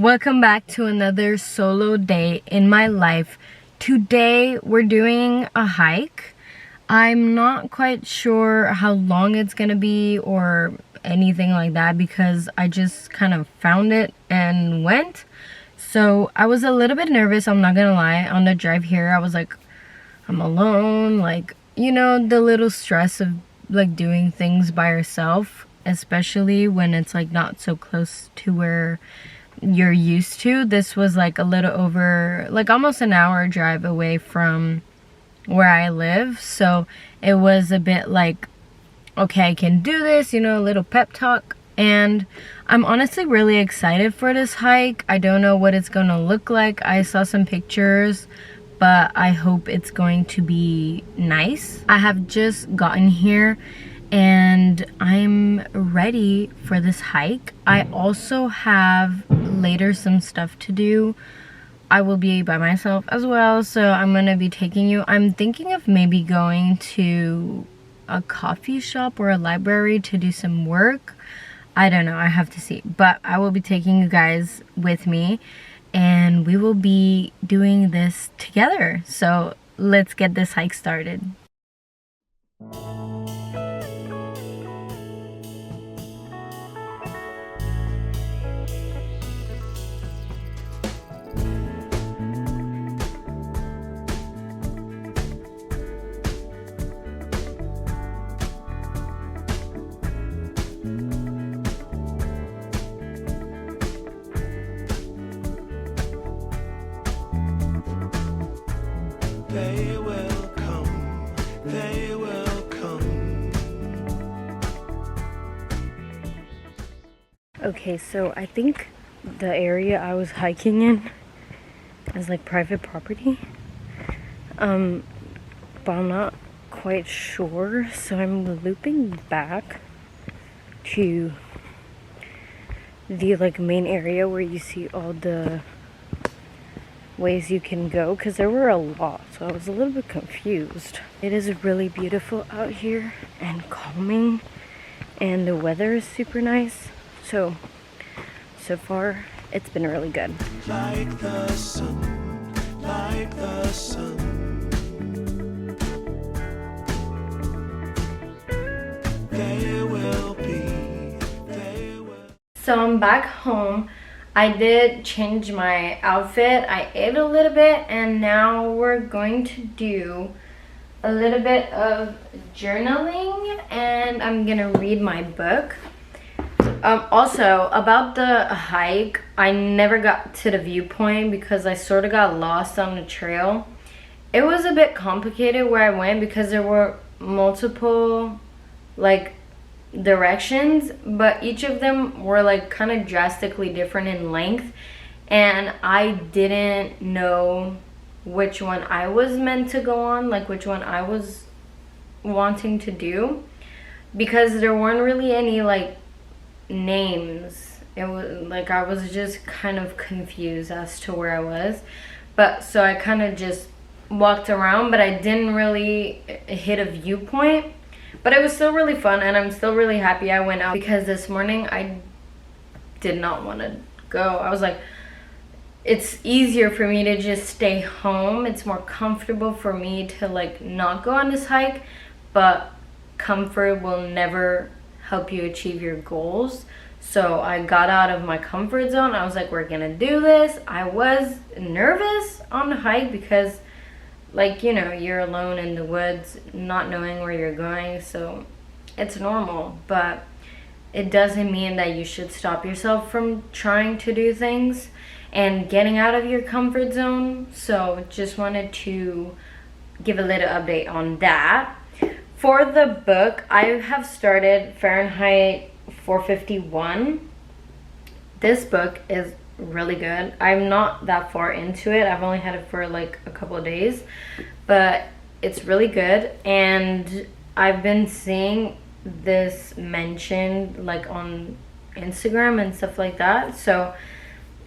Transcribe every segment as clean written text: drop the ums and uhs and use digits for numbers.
Welcome back to another solo day in my life. Today we're doing a hike. I'm not quite sure how long it's gonna be or anything like that because I just kind of found it and went. So I was a little bit nervous, I'm not gonna lie. On the drive here I was like, I'm alone, like, you know, the little stress of like doing things by yourself, especially when it's like not so close to where you're used to. This was like a little over, like almost an hour drive away from where I live, so it was a bit like, okay, I can do this, you know, a little pep talk. And I'm honestly really excited for this hike. I don't know what it's gonna look like. I saw some pictures, but I hope it's going to be nice. I have just gotten here and I'm ready for this hike. I also have later some stuff to do. I will be by myself as well, so I'm gonna be taking you. I'm thinking of maybe going to a coffee shop or a library to do some work. I don't know, I have to see. But I will be taking you guys with me and we will be doing this together. So let's get this hike started. They will come, they will come. Okay, so I think the area I was hiking in is like private property. But I'm not quite sure, so I'm looping back to the like main area where you see all the ways you can go, because there were a lot, so I was a little bit confused. It is really beautiful out here and calming, and the weather is super nice, so far it's been really good. Like the sun, like the sun. They will be, they will. So I'm back home. I did change my outfit. I ate a little bit and now we're going to do a little bit of journaling and I'm gonna read my book. Also, about the hike, I never got to the viewpoint because I sort of got lost on the trail. It was a bit complicated where I went because there were multiple like directions, but each of them were like kind of drastically different in length, and I didn't know which one I was meant to go on, like which one I was wanting to do, because there weren't really any like names. It was like I was just kind of confused as to where I was, but so I kind of just walked around, but I didn't really hit a viewpoint. But it was still really fun and I'm still really happy I went out, because this morning I did not want to go. I was like, it's easier for me to just stay home. It's more comfortable for me to like not go on this hike, but comfort will never help you achieve your goals. So I got out of my comfort zone. I was like, we're gonna do this. I was nervous on the hike because, like, you know, you're alone in the woods, not knowing where you're going, so it's normal. But it doesn't mean that you should stop yourself from trying to do things and getting out of your comfort zone. So just wanted to give a little update on that. For the book, I have started Fahrenheit 451. This book is really good. I'm not that far into it. I've only had it for like a couple of days, but it's really good. And I've been seeing this mentioned like on Instagram and stuff like that, so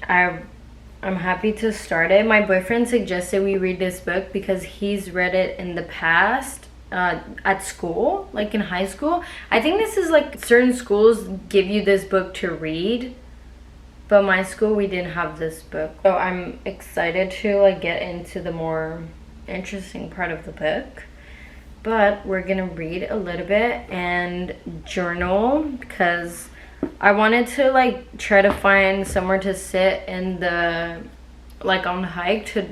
I'm happy to start it. My boyfriend suggested we read this book because he's read it in the past at school, like in high school. I think this is like certain schools give you this book to read, but my school, we didn't have this book. So I'm excited to like get into the more interesting part of the book. But we're gonna read a little bit and journal, because I wanted to like try to find somewhere to sit in the, like on the hike to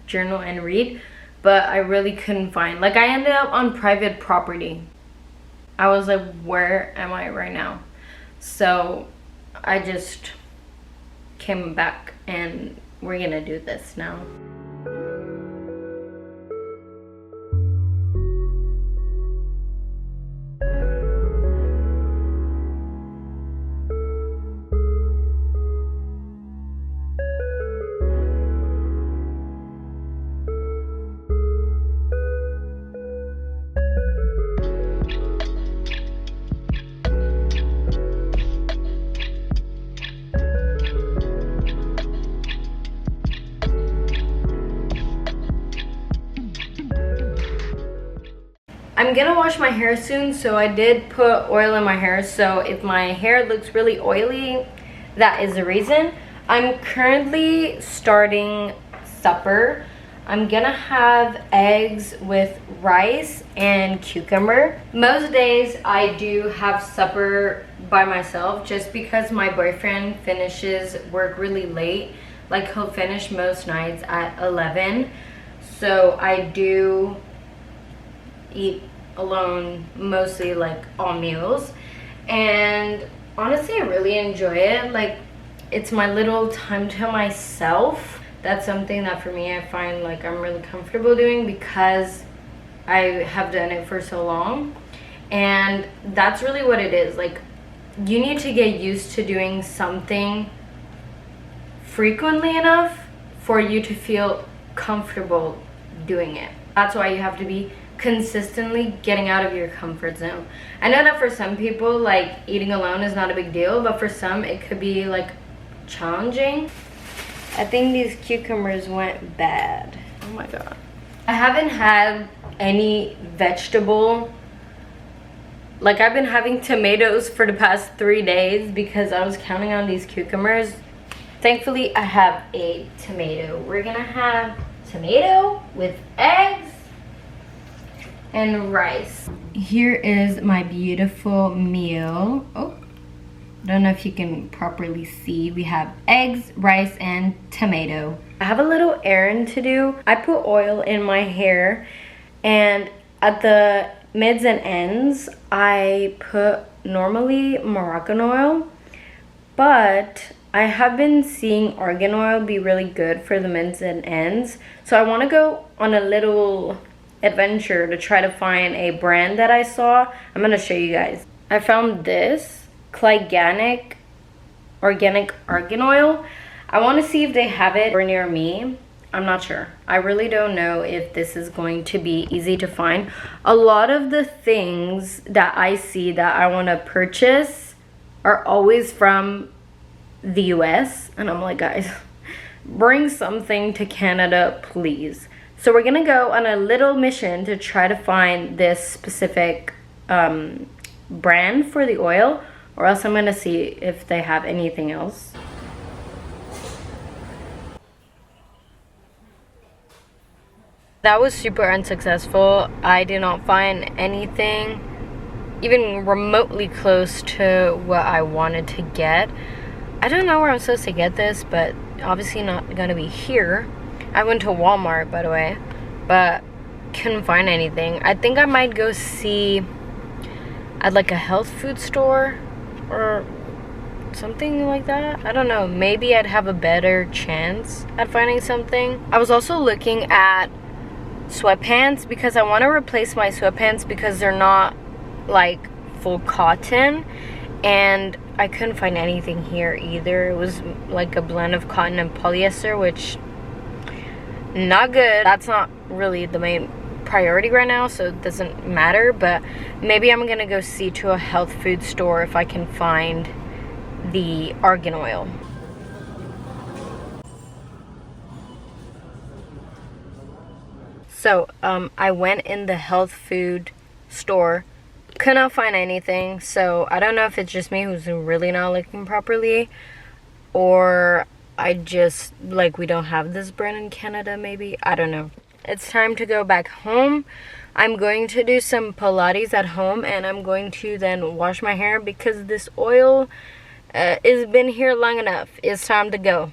journal and read, but I really couldn't find. Like I ended up on private property. I was like, where am I right now? So I just came back and we're gonna do this now. I'm gonna wash my hair soon, so I did put oil in my hair. So if my hair looks really oily, that is the reason. I'm currently starting supper. I'm gonna have eggs with rice and cucumber. Most days I do have supper by myself just because my boyfriend finishes work really late. Like he'll finish most nights at 11. So I do eat alone mostly, like all meals, and honestly I really enjoy it. Like it's my little time to myself. That's something that for me I find like I'm really comfortable doing because I have done it for so long, and that's really what it is. Like you need to get used to doing something frequently enough for you to feel comfortable doing it. That's why you have to be consistently getting out of your comfort zone. I know that for some people like eating alone is not a big deal, but for some it could be like challenging. I think these cucumbers went bad. Oh my god. I haven't had any vegetable. Like I've been having tomatoes for the past 3 days because I was counting on these cucumbers. Thankfully I have a tomato. We're gonna have tomato with eggs and rice. Here is my beautiful meal. Oh, don't know if you can properly see. We have eggs, rice, and tomato. I have a little errand to do. I put oil in my hair, and at the mids and ends, I put normally Moroccan oil, but I have been seeing argan oil be really good for the mids and ends. So I want to go on a little adventure to try to find a brand that I saw. I'm gonna show you guys. I found this organic argan oil. I want to see if they have it near me. I'm not sure. I really don't know if this is going to be easy to find. A lot of the things that I see that I want to purchase are always from the US, and I'm like, guys, bring something to Canada, please. So we're gonna go on a little mission to try to find this specific brand for the oil, or else I'm gonna see if they have anything else. That was super unsuccessful. I did not find anything even remotely close to what I wanted to get. I don't know where I'm supposed to get this, but obviously not gonna be here. I went to Walmart, by the way, but couldn't find anything. I think I might go see at like a health food store or something like that. I don't know. Maybe I'd have a better chance at finding something. I was also looking at sweatpants because I want to replace my sweatpants because they're not like full cotton, and I couldn't find anything here either. It was like a blend of cotton and polyester, which not good. That's not really the main priority right now, so it doesn't matter, but maybe I'm gonna go see to a health food store if I can find the argan oil. So I went in the health food store, could not find anything, so I don't know if it's just me who's really not looking properly, or I just, like, we don't have this brand in Canada, maybe. I don't know. It's time to go back home. I'm going to do some Pilates at home, and I'm going to then wash my hair because this oil has been here long enough. It's time to go.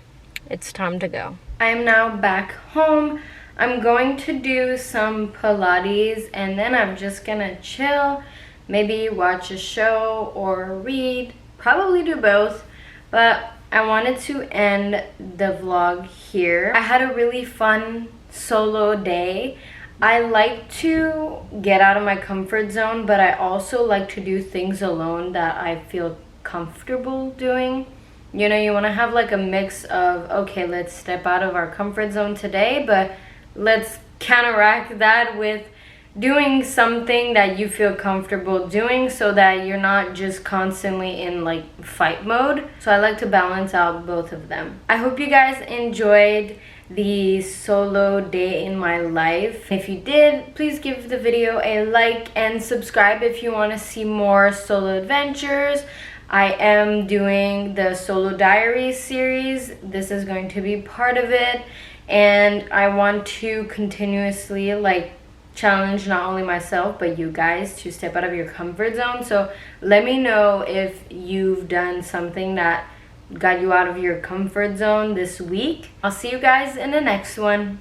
It's time to go. I am now back home. I'm going to do some Pilates, and then I'm just gonna chill, maybe watch a show or read, probably do both. But I wanted to end the vlog here. I had a really fun solo day. I like to get out of my comfort zone, but I also like to do things alone that I feel comfortable doing. You know, you want to have like a mix of, okay, let's step out of our comfort zone today, but let's counteract that with doing something that you feel comfortable doing so that you're not just constantly in like fight mode. So I like to balance out both of them. I hope you guys enjoyed the solo day in my life. If you did, please give the video a like and subscribe if you want to see more solo adventures. I am doing the Solo Diaries series. This is going to be part of it, and I want to continuously like challenge not only myself but you guys to step out of your comfort zone. So let me know if you've done something that got you out of your comfort zone this week. I'll see you guys in the next one.